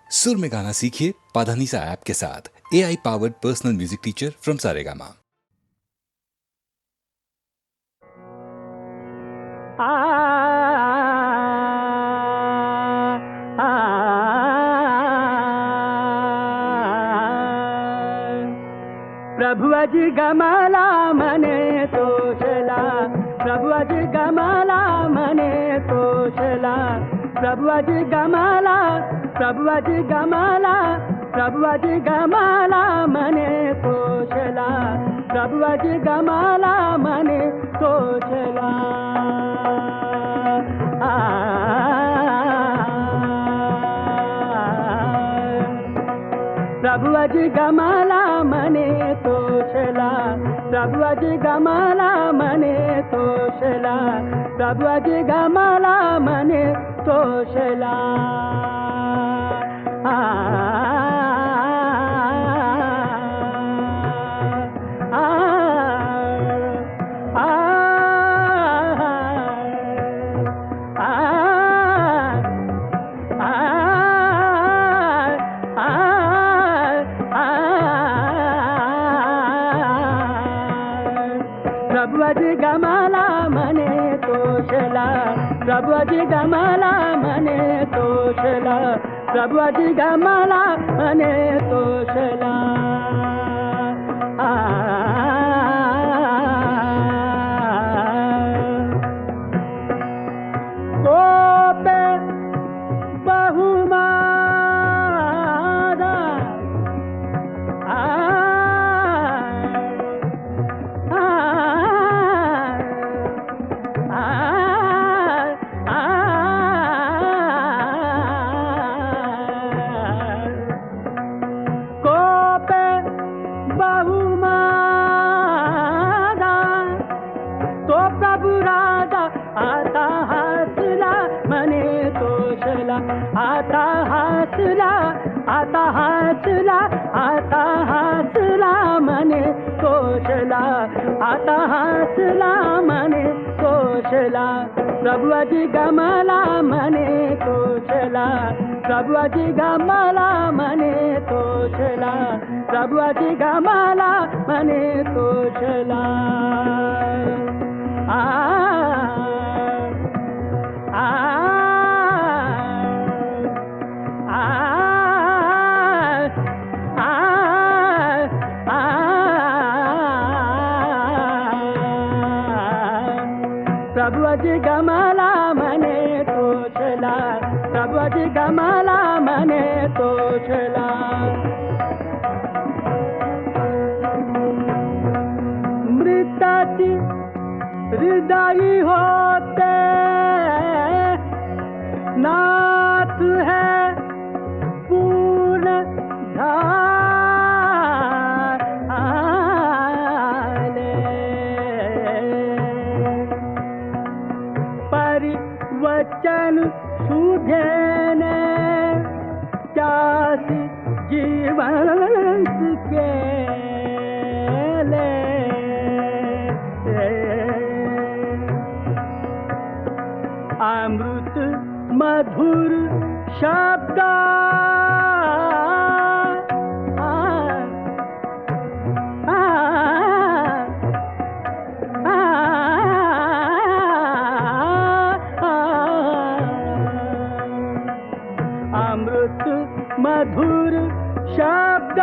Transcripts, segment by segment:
सुर में गाना सीखिए पाधानीसा ऐप के साथ। AI powered personal music teacher from Saregama. प्रभु अजी गमाला मने तोषला, प्रभु अजी गमाला मने तोषला, प्रभु अजी गमाला, प्रभु अजी गमाला, प्रभु अजी गमाला मने तोषला, प्रभु अजी गमाला मने तोषला। प्रभु अजी गमाला मने तोषला, प्रभु अजी गमाला मने तोषला, प्रभु अजी गमाला मने तोषला। प्रभु अजी गमाला मने तोषला, प्रभु अजी गमाला मने तोषला, प्रभु अजी गमाला मने तोषला। कोपे बहुमादा आता हसला, आता हसला, आता हसला मने तोषला, आता हसला मने तोषला। प्रभु अजी गमाला मने तोषला, प्रभु अजी गमाला मने तोषला, प्रभु अजी गमाला मने तोषला। प्रभु अजी गमाला मने तोषला, प्रभु अजी गमाला मने तोषला। मृताची हृदय होते नाथ है पूर्ण वचन सुधेने चासी जीवन के ले। अमृत मधुर शब्द अमृत मधुर शब्द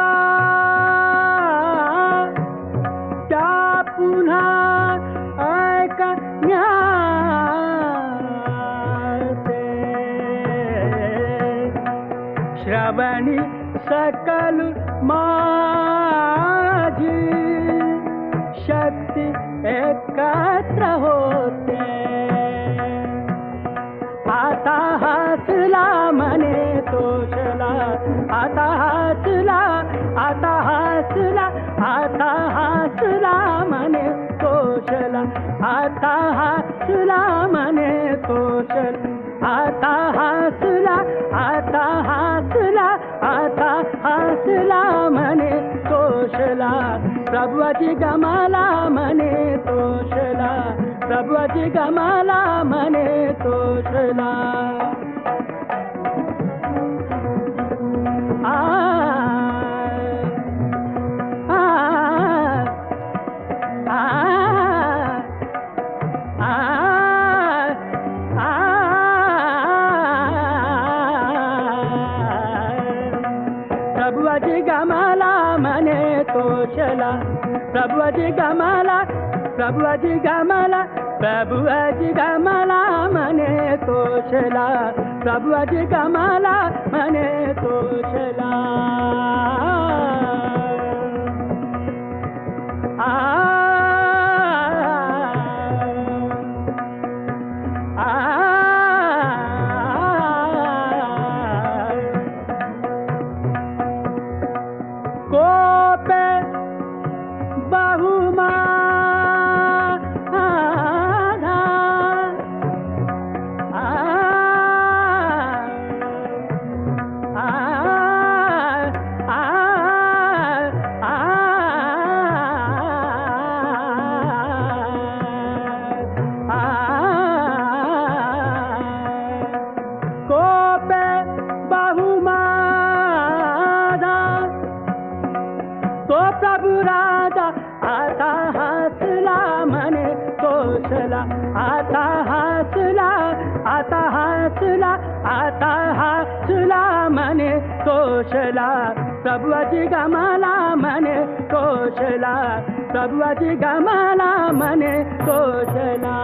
त्या पुन्हा ऐकण्याचे श्रवणी सकल माझी शक्ती एकत्र होते। आता हसला मने तोषला, आता हसला, आता हसला, आता हसला मने तोषला, आता हसला मने तोषला, आता हसला, आता हसला, आता हसला मने तोषला। प्रभु अजी गमाला मने तोषला, प्रभु अजी गमाला मने तोषला। प्रभुजी गमाला म्हणे तोषला प्रभुजी गमाला प्रभुजी गमाला प्रभुजी गमाला म्हणे तोषला प्रभुजी गमाला म्हणे तोषला प्रभुजी गमाला म्हणे तोषला प्रभुजी गमाला म्हणे तोषला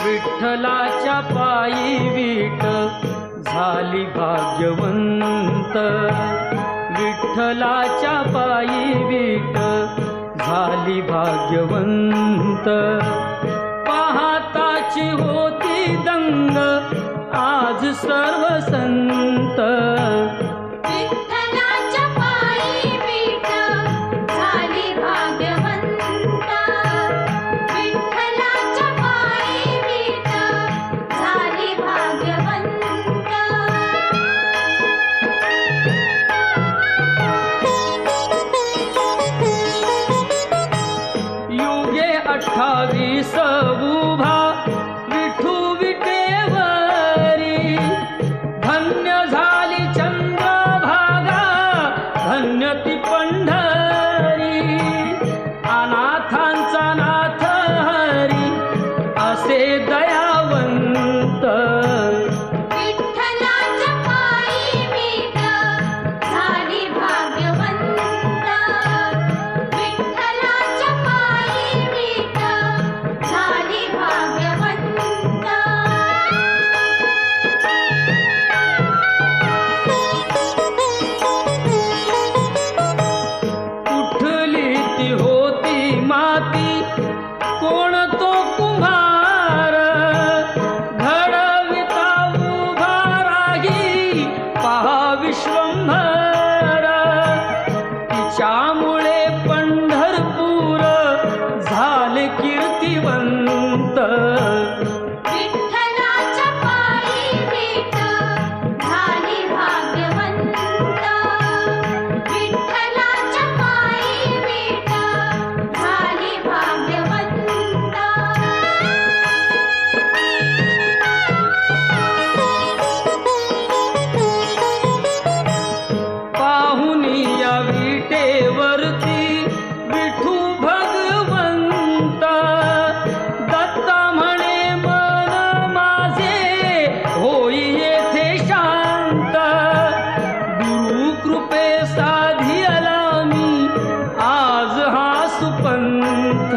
विठ्ठलाच्या पायी वीट झाली भाग्यवंत, विठ्ठलाच्या पायी वीट झाली भाग्यवंत. पाहताची होती दंग आज सर्व संत, विठ्ठलाच्या पायी वीट झाली भाग्यवंत, विठ्ठलाच्या पायी वीट झाली भाग्यवंत. युगे 28 उभा विठू विटेवरी, धन्य झाली चंद्रभागा धन्य ती पंढरी. अनाथांचा नाथ हरी असे दयावंत, विठ्ठलाच्या पायी वीट झाली भाग्यवंत, विठ्ठलाच्या पायी वीट झाली भाग्यवंत. कुठली ती होती माती कोण तो कुंभार, घडविता उभा राही पहा विश्वंभर. तिच्यामुळे पंढरपूर झाले कीर्तिवंत, विठ्ठलाच्या पायी वीट झाली भाग्यवंत, विठ्ठलाच्या पायी वीट झाली भाग्यवंत. पाहुनी या विटेवरती विठू भगवंत. दत्ता म्हणे मन माझे होई येथे शांत, गुरु कृपे साधियला मी आज हा सुपंथ.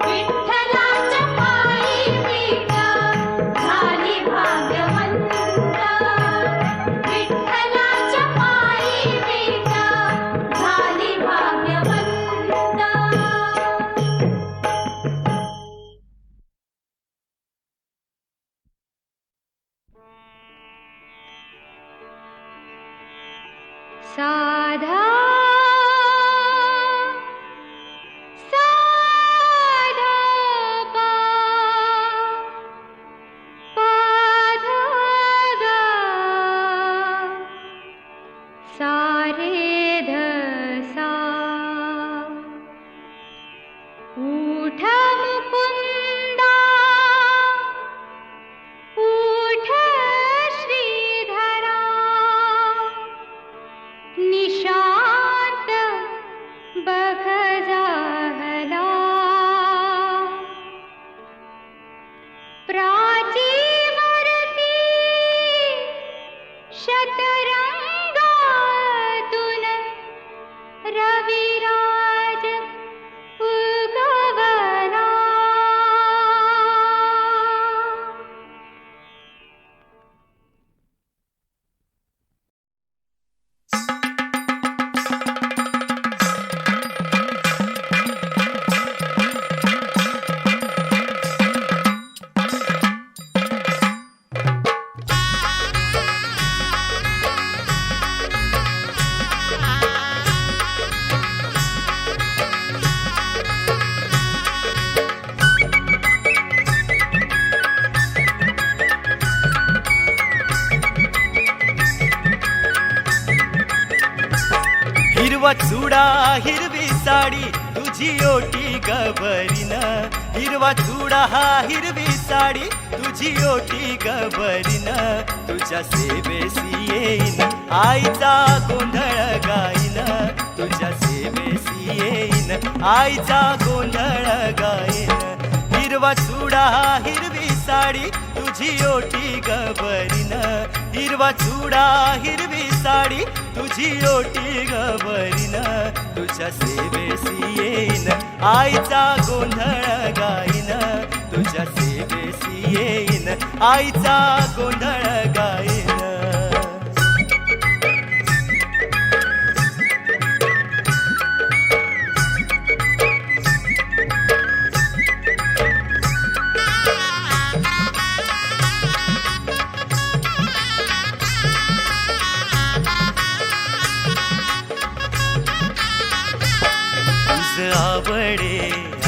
विठ्ठलाच्या पायी वीट झाली भाग्यवंत, विठ्ठलाच्या पायी वीट झाली भाग्यवंत. साधा साधा पा पाधा गा सारे धसा. उठ मुकुंदा उठ श्रीधरा, निशांत बघ जाहला. प्राचीवरती शतरंगातून रविराज उगवला. हिरवा चुडा हिरवी साडी तुझी ओटी गबरीन हिरवा चुडा हा हिरवी साडी तुझी ओटी गबरीन तुझ्या सेवेसी येईन आईचा गोंधळ गाईन तुझ्या सेवेसी येईन आईचा गोंधळ गाईन हिरवा चुडा हिरवी साडी तुझी ओटी गबरीन हिरवा चुडा हिरवी साडी तुझी ओटी गबरीन तुझ्या सेवेसी येईन आईचा गोंधळ गाईन तुझ्या सेवेसी येईन आईचा गोंधळ गाईन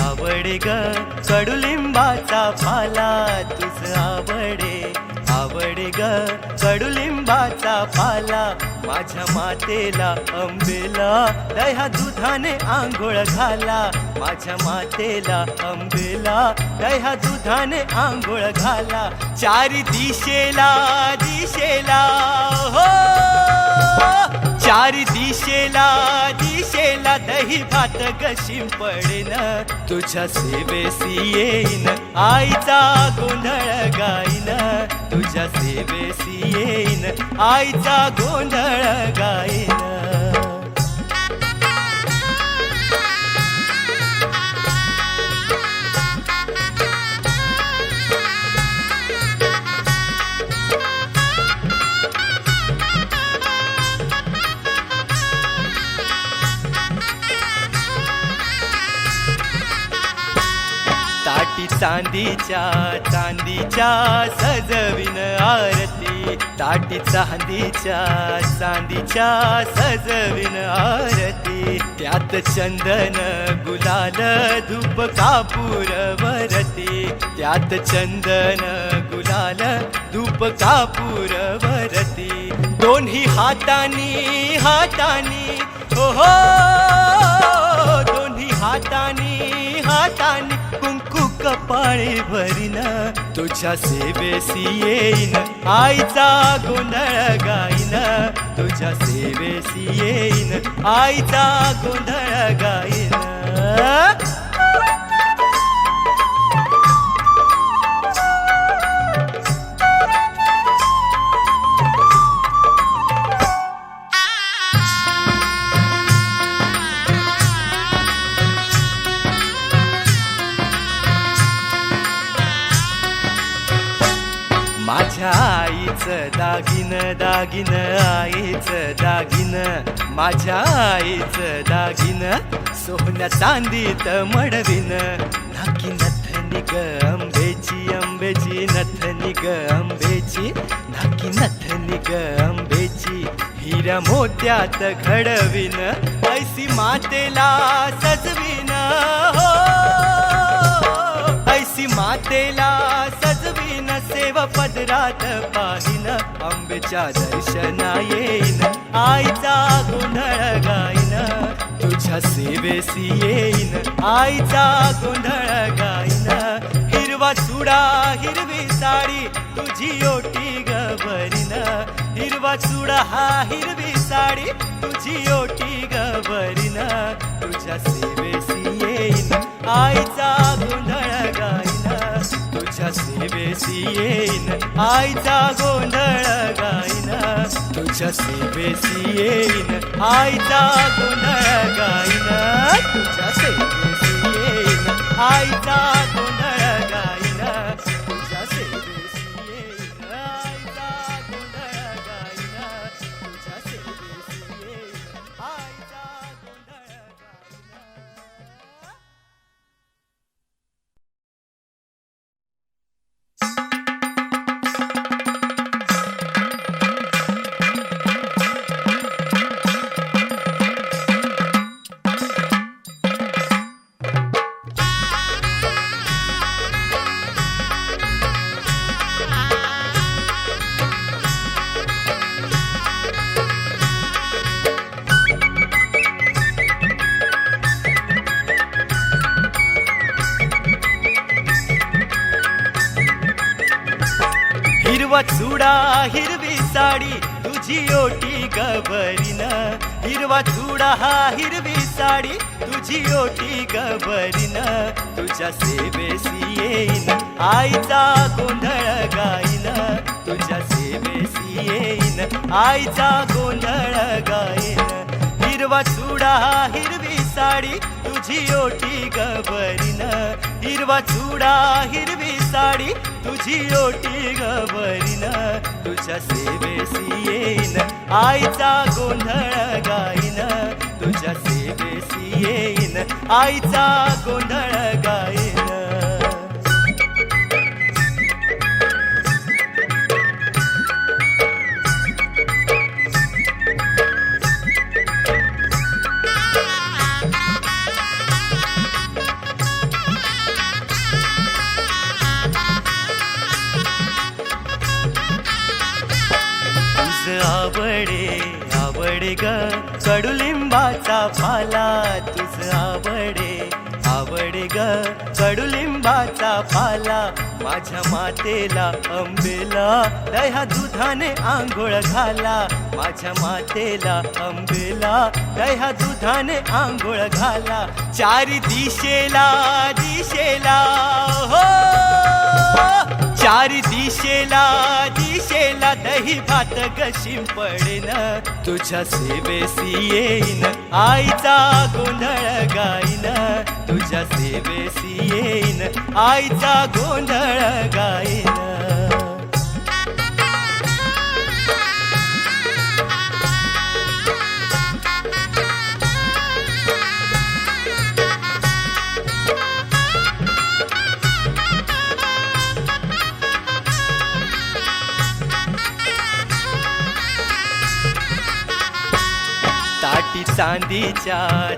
आवडे ग कडुलिंबाचा पाला तुझ आवडे ग कडुलिंबाचा पाला माझ्या मातेला अंबेला दह्या दुधाने आंघोळ घाला माझ्या मातेला अंबेला दह्या दुधाने आंघोळ घाला चारी दिशेला दिशेला हो चारी दिशेला दिशेला दही भात गशीम पडेन तुझ्या सेवेसी येईन आईचा गोंधळ गाईन तुझ्या सेवेसी येईन आईचा गोंधळ गाईन ताटी चांदीच्या सजविन आरती ताटी चांदीच्या सजविन आरती त्यात चंदन गुलाल धूप कापूर वरती त्यात चंदन गुलाल धूप कापूर वरती दोन्ही हातानी हो दोन्ही हातानी कुंकू कपाळी भरीन तुझ्या सेवेसी येईन आईचा गोंधळ गाईन तुझ्या सेवेसी येईन आईचा गोंधळ गाईन माझ्या आईचं दागिन आईचं दागिन माझ्या आईचं दागिन सोन्या चांदीत मडविन नाकी नथनी ग आंब्याची नथनी ग आंब्याची नाकी नथनी ग आंब्याची हिरा मोत्यात घडविन ऐसी मातेला सजविन हो ऐसी मातेला सजवीन सेव पदरात पाहिन आंब्याच्या दर्शना येईन आईचा गोंधळ गाईन तुझ्या सेवेसी येईन आईचा गोंधळ गाईन हिरवा चुडा हिरवी साडी तुझी ओटी गबरीन हिरवा चुडा हा हिरवी साडी तुझी ओटी गबरीन तुझ्या सेवेसी येईन आईचा गोंधळ गाईन तुझ्या सेवेसी येईन आईचा गोंधळ गाईन तुझ्या सेवेसी येईन आईचा गोंधळ गाईन तुझ्या सेवेसी येईन आईचा गोंधळ गाईन तुझ्या सेवेसी येईन आईचा गोंधळ गाईन तुझ्या सेवेसी येईन आईचा गोंधळ गाईन हिरवा चुडा हिरवी साडी तुझी ओटी गबरीन हिरवा चुडा हिरवी साडी तुझी ओटी गबरीन तुझ्या सेवेसी येईन आईचा गोंधळ गाईन तुझ्या सेवेसी येईन आईचा गोंधळ गाईन हिरवा चुडा हिरवी साडी तुझी ओटी गबरीन हिरवा चुडा हिरवी साडी तुझी ओटी गबरीन तुझ्या सेवेसी येईन आईचा गोंधळ गाईन तुझ्या सेवेसी येईन आईचा गोंधळ गाईन आवडे ग कडुलिंबाचा पाला तुझ आवडे ग कडुलिंबाचा पाला माझ्या मातेला अंबेला दह्या दुधाने आंघोळ घाला माझ्या मातेला अंबेला दह्या दुधाने आंघोळ घाला चारी दिशेला दिशेला हो चारी दिशेला दही भात गशीम पडेन तुझ्या सेवेसी येईन आईचा गोंधळ गाईन तुझ्या सेवेसी येईन आईचा गोंधळ गाईन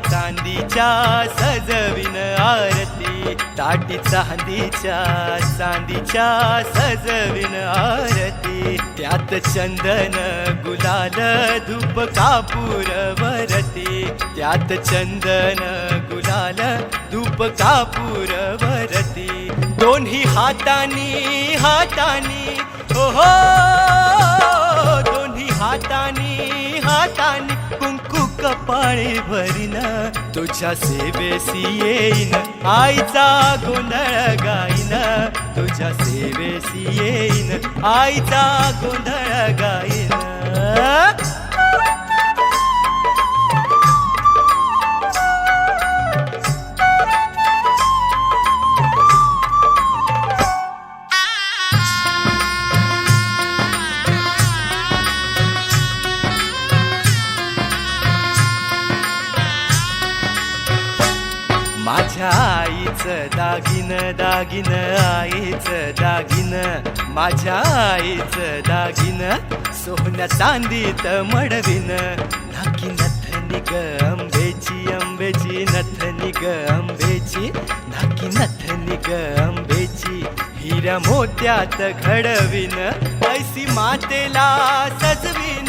चांदीच्या सजविन आरती ताटी चांदीच्या सजविन आरती त्यात चंदन गुलाल धूप कापूर वरती त्यात चंदन गुलाल धूप कापूर वरती दोन्ही हातानी हो दोन्ही हातानी कुंकू कपाळी भरीन तुझ्या सेवेसी येईन आईचा गोंधळ गाईन तुझ्या सेवेसी येईन आईचा गोंधळ गाईन माझ्या आईचं दागिन आईचं दागिन माझ्या आईचं दागिन सोन्या चांदीत मडविन नाकी नथनी ग आंब्याची नथनी ग आंब्याची नाकी नथनी ग आंब्याची हिऱ्या मोत्यात घडविन ऐसी मातेला सजविन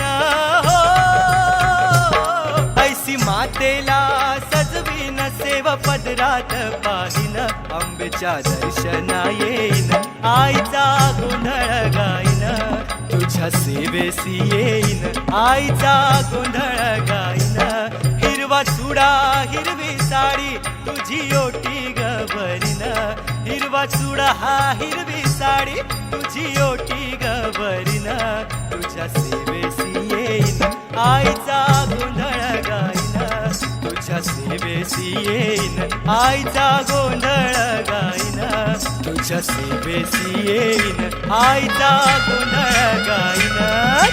हो ऐसी मातेला सजवीन सेव पदरात पाहिन अंबेच्या दर्शना येईन आईचा गोंधळ गाईन तुझ्या सेवेसी येईन आईचा गोंधळ गाईन हिरवा चुडा हिरवी साडी तुझी ओटी गबरीन हिरवा चुडा हिरवी साडी तुझी ओटी गबरीन तुझ्या सेवेसी येईन आईचा गोंधळ गाईन तुझ्या सेवेसी येईन आईचा गोंधळ गाईन तुझ्या सेवेसी येईन आईचा गोंधळ गाईन